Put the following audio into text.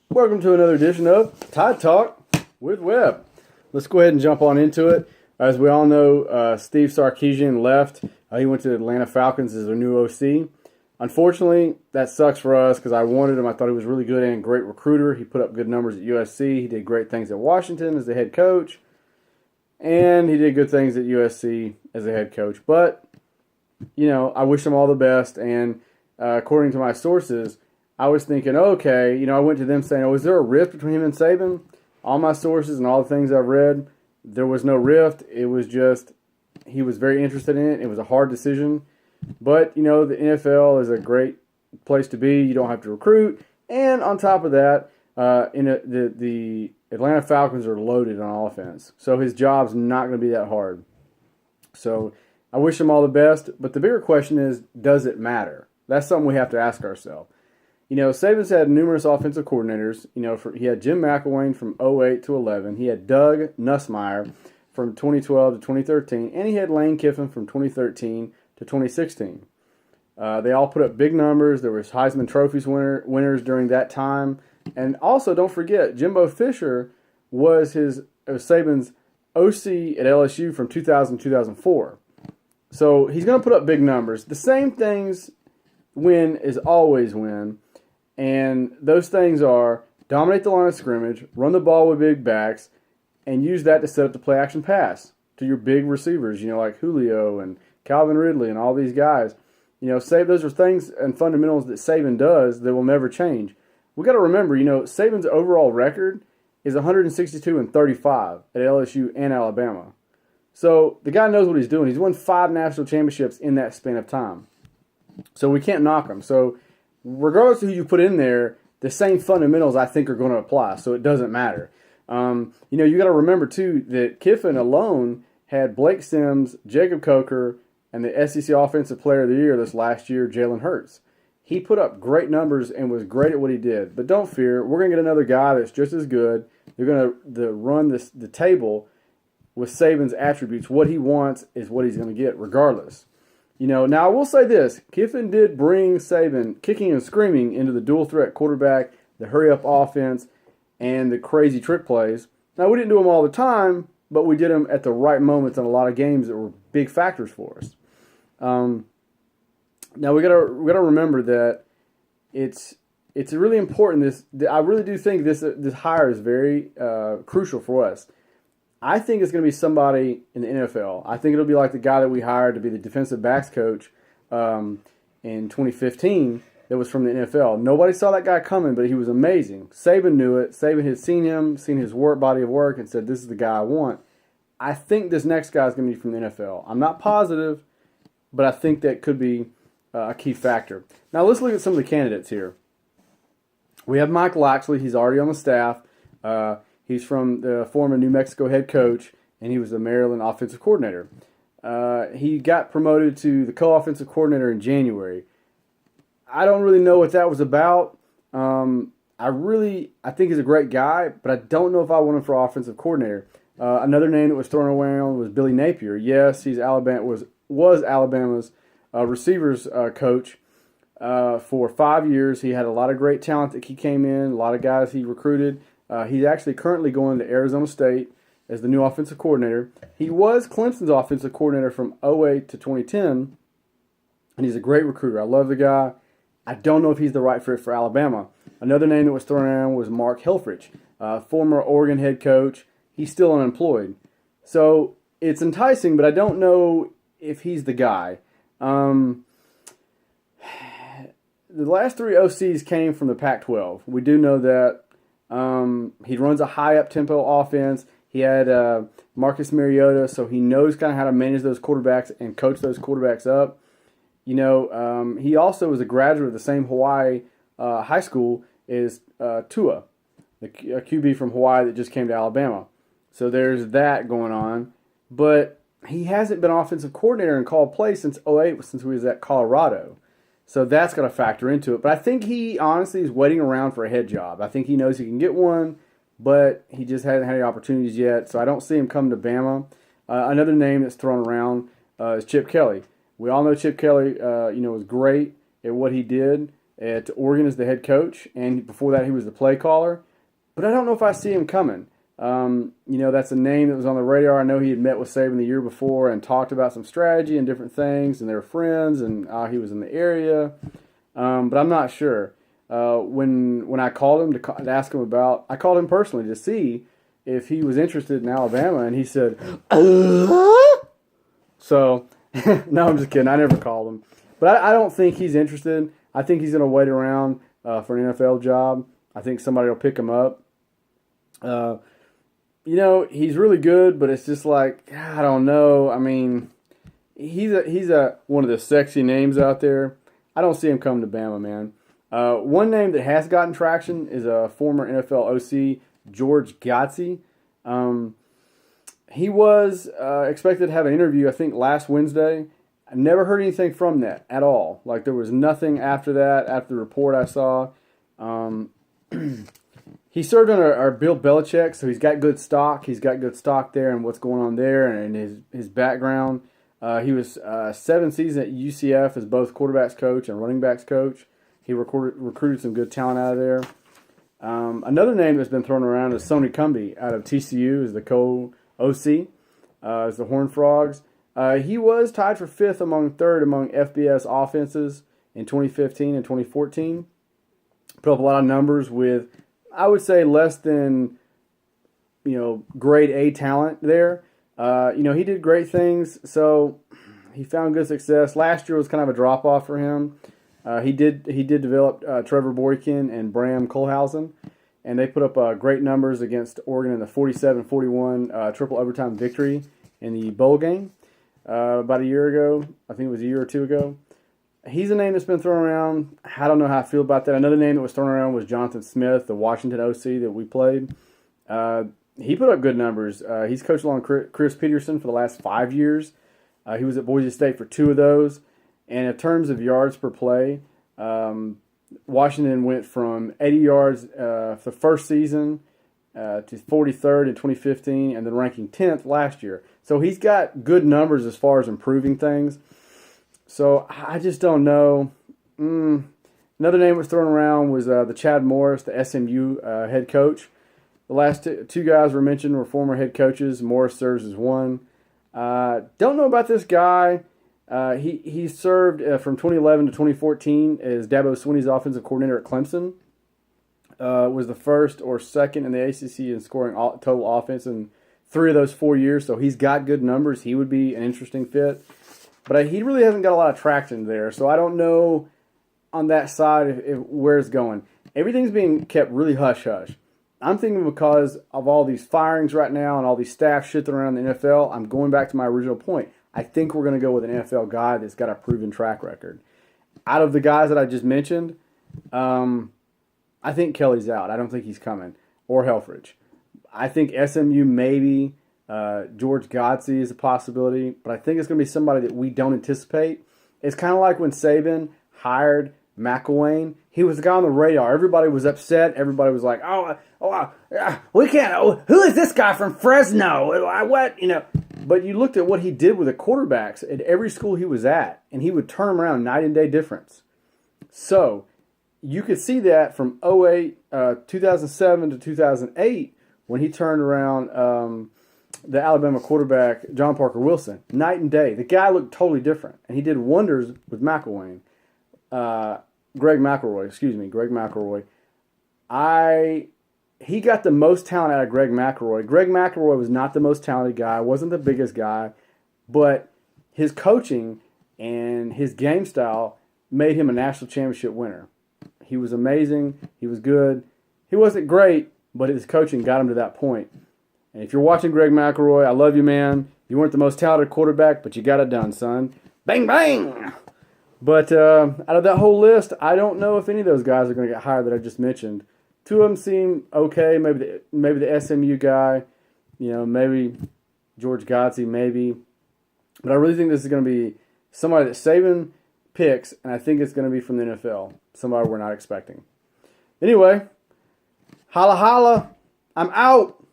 Welcome to another edition of Tide Talk with Webb. Let's go ahead and jump on into it. As we all know, Steve Sarkisian left. He went to the Atlanta Falcons as their new OC. Unfortunately, that sucks for us because I wanted him. I thought he was really good and great recruiter. He put up good numbers at USC. He did great things at Washington as the head coach. And he did good things at USC as a head coach. But, I wish him all the best. And according to my sources, I was thinking, okay, I went to them saying, is there a rift between him and Saban? All my sources and all the things I've read, there was no rift. It was just he was very interested in it. It was a hard decision. But, the NFL is a great place to be. You don't have to recruit. And on top of that, the Atlanta Falcons are loaded on offense. So his job's not going to be that hard. So I wish him all the best. But the bigger question is, does it matter? That's something we have to ask ourselves. Saban's had numerous offensive coordinators. He had Jim McElwain from 08 to 11. He had Doug Nussmeier from 2012 to 2013. And he had Lane Kiffin from 2013 to 2016. They all put up big numbers. There was Heisman Trophies winners during that time. And also, don't forget, Jimbo Fisher was Saban's OC at LSU from 2000 to 2004. So he's going to put up big numbers. The same things win is always win. And those things are dominate the line of scrimmage, run the ball with big backs, and use that to set up the play action pass to your big receivers, like Julio and Calvin Ridley and all these guys. Those are things and fundamentals that Saban does that will never change. We got to remember, Saban's overall record is 162-35 at LSU and Alabama. So the guy knows what he's doing. He's won 5 national championships in that span of time. So we can't knock him. So regardless of who you put in there, the same fundamentals I think are going to apply. So it doesn't matter. You got to remember too that Kiffin alone had Blake Sims, Jacob Coker, and the SEC Offensive Player of the Year this last year, Jalen Hurts. He put up great numbers and was great at what he did. But don't fear, we're going to get another guy that's just as good. They're going to run the table with Saban's attributes. What he wants is what he's going to get regardless. Now I will say this, Kiffin did bring Saban kicking and screaming into the dual threat quarterback, the hurry-up offense, and the crazy trick plays. Now, we didn't do them all the time, but we did them at the right moments in a lot of games that were big factors for us. Now we gotta remember that it's really important. I really do think this hire is very crucial for us. I think it's going to be somebody in the NFL. I think it'll be like the guy that we hired to be the defensive backs coach in 2015 that was from the NFL. Nobody saw that guy coming, but he was amazing. Saban knew it. Saban had seen him, seen his body of work, and said, this is the guy I want. I think this next guy is going to be from the NFL. I'm not positive, but I think that could be a key factor. Now let's look at some of the candidates here. We have Mike Loxley. He's already on the staff. He's from the former New Mexico head coach, and he was the Maryland offensive coordinator. He got promoted to the co-offensive coordinator in January. I don't really know what that was about. I think he's a great guy, but I don't know if I want him for offensive coordinator. Another name that was thrown around was Billy Napier. Yes, he's was Alabama's receivers coach for 5 years. He had a lot of great talent that he came in, a lot of guys he recruited. He's actually currently going to Arizona State as the new offensive coordinator. He was Clemson's offensive coordinator from 2008 to 2010, and he's a great recruiter. I love the guy. I don't know if he's the right fit for Alabama. Another name that was thrown around was Mark Helfrich, former Oregon head coach. He's still unemployed. So it's enticing, but I don't know if he's the guy. The last 3 OCs came from the Pac-12. We do know that. He runs a high up-tempo offense. He had Marcus Mariota, so he knows kind of how to manage those quarterbacks and coach those quarterbacks up. He also was a graduate of the same Hawaii high school as Tua, the QB from Hawaii that just came to Alabama. So there's that going on. But he hasn't been offensive coordinator and called plays since 2008, since he was at Colorado. So that's going to factor into it. But I think he honestly is waiting around for a head job. I think he knows he can get one, but he just hasn't had any opportunities yet. So I don't see him coming to Bama. Another name that's thrown around is Chip Kelly. We all know Chip Kelly, was great at what he did at Oregon as the head coach, and before that he was the play caller. But I don't know if I see him coming. That's a name that was on the radar. I know he had met with Saban the year before and talked about some strategy and different things, and they were friends, and he was in the area. But I'm not sure. When I called him to ask him about, I called him personally to see if he was interested in Alabama, and he said, so, no, I'm just kidding. I never called him. But I don't think he's interested. I think he's going to wait around for an NFL job. I think somebody will pick him up. He's really good, but it's just like, I don't know. I mean, he's one of the sexy names out there. I don't see him coming to Bama, man. One name that has gotten traction is a former NFL OC, George Godsey. He was expected to have an interview, I think, last Wednesday. I never heard anything from that at all. Like, there was nothing after that, after the report I saw. He served under our Bill Belichick, so he's got good stock. He's got good stock there and what's going on there and his background. He was 7 seasons at UCF as both quarterbacks coach and running backs coach. He recruited some good talent out of there. Another name that's been thrown around is Sonny Cumbie out of TCU as the co-OC, as the Horned Frogs. He was tied for third among FBS offenses in 2015 and 2014. Put up a lot of numbers with, I would say, less than, grade A talent there. He did great things, so he found good success. Last year was kind of a drop-off for him. He did develop Trevor Boykin and Bram Kohlhausen, and they put up great numbers against Oregon in the 47-41 triple overtime victory in the bowl game about a year ago. I think it was a year or two ago. He's a name that's been thrown around. I don't know how I feel about that. Another name that was thrown around was Jonathan Smith, the Washington OC that we played. He put up good numbers. He's coached along Chris Peterson for the last 5 years. He was at Boise State for 2 of those. And in terms of yards per play, Washington went from 80 yards for the first season to 43rd in 2015 and then ranking 10th last year. So he's got good numbers as far as improving things. So I just don't know. Another name was thrown around was the Chad Morris, the SMU head coach. The last two guys were mentioned were former head coaches. Morris serves as one. Don't know about this guy. He served from 2011 to 2014 as Dabo Swinney's offensive coordinator at Clemson. Was the first or second in the ACC in scoring total offense in 3 of those 4 years. So he's got good numbers. He would be an interesting fit. But he really hasn't got a lot of traction there. So I don't know on that side where it's going. Everything's being kept really hush-hush. I'm thinking because of all these firings right now and all these staff shifting around the NFL, I'm going back to my original point. I think we're going to go with an NFL guy that's got a proven track record. Out of the guys that I just mentioned, I think Kelly's out. I don't think he's coming. Or Helfrich. I think SMU maybe. George Godsey is a possibility. But I think it's going to be somebody that we don't anticipate. It's kind of like when Saban hired McElwain. He was the guy on the radar. Everybody was upset. Everybody was like, we can't. Who is this guy from Fresno? What? But you looked at what he did with the quarterbacks at every school he was at, and he would turn them around night and day difference. So you could see that from 2007 to 2008 when he turned around the Alabama quarterback, John Parker Wilson, night and day. The guy looked totally different, and he did wonders with McElwain. Greg McElroy. He got the most talent out of Greg McElroy. Greg McElroy was not the most talented guy, wasn't the biggest guy, but his coaching and his game style made him a national championship winner. He was amazing. He was good. He wasn't great, but his coaching got him to that point. And if you're watching Greg McElroy, I love you, man. You weren't the most talented quarterback, but you got it done, son. Bang, bang! But out of that whole list, I don't know if any of those guys are going to get hired that I just mentioned. 2 of them seem okay. Maybe the SMU guy, maybe George Godsey, maybe. But I really think this is going to be somebody that Saban picks, and I think it's going to be from the NFL. Somebody we're not expecting. Anyway, holla holla. I'm out.